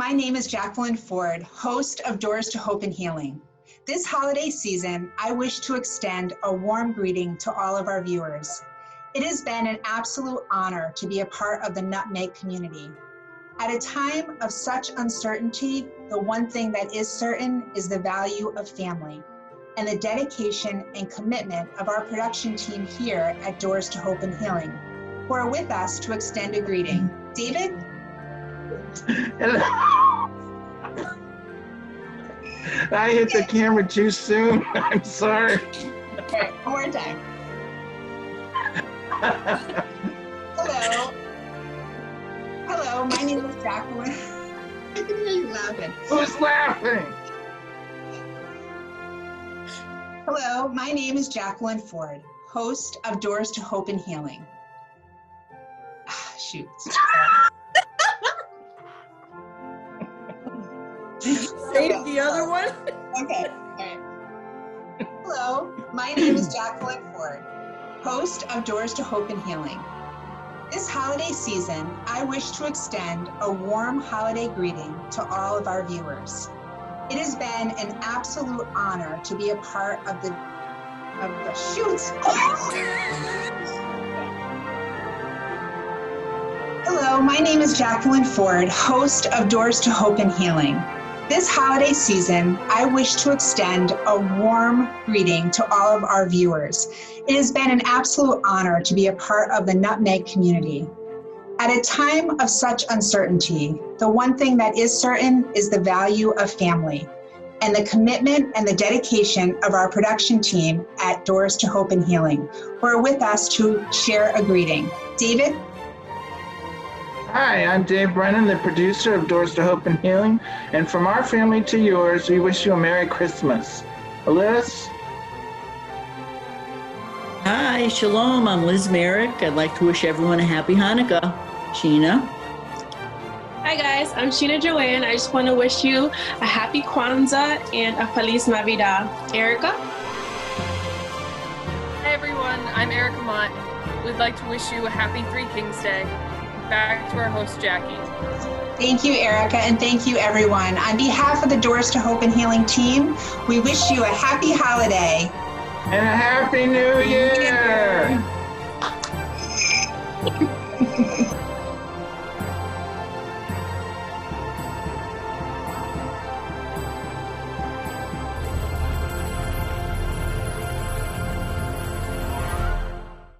my name is Jacqueline Ford, host of Doors to Hope and Healing. This holiday season, I wish to extend a warm greeting to all of our viewers. It has been an absolute honor to be a part of the Nutmeg community. At a time of such uncertainty, the one thing that is certain is the value of family and the dedication and commitment of our production team here at Doors to Hope and Healing, who are with us to extend a greeting. David? Hello. I hit the camera too soon. I'm sorry. Okay, one more time. Hello. Hello, my name is Jacqueline. I can hear you laughing. Who's laughing? Hello, my name is Jacqueline Ford, host of Doors to Hope and Healing. Shoot. Save the other one? Okay, all right. Hello, my name is Jacqueline Ford, host of Doors to Hope and Healing. This holiday season, I wish to extend a warm holiday greeting to all of our viewers. It has been an absolute honor to be a part of the shoots. Hello, my name is Jacqueline Ford, host of Doors to Hope and Healing. This holiday season, I wish to extend a warm greeting to all of our viewers. It has been an absolute honor to be a part of the Nutmeg community. At a time of such uncertainty, the one thing that is certain is the value of family and the commitment and the dedication of our production team at Doors to Hope and Healing, who are with us to share a greeting. David? Hi, I'm Dave Brennan, the producer of Doors to Hope and Healing, and from our family to yours, we wish you a Merry Christmas. Liz? Hi, Shalom. I'm Liz Merrick. I'd like to wish everyone a happy Hanukkah. Sheena? Hi guys, I'm Sheena Joanne. I just want to wish you a happy Kwanzaa and a Feliz Navidad. Erica? Hi everyone, I'm Erica Mott. We'd like to wish you a happy Three Kings Day. Back to our host, Jackie. Thank you, Erica, and thank you, everyone. On behalf of the Doors to Hope and Healing team, we wish you a happy holiday. And a Happy New Year!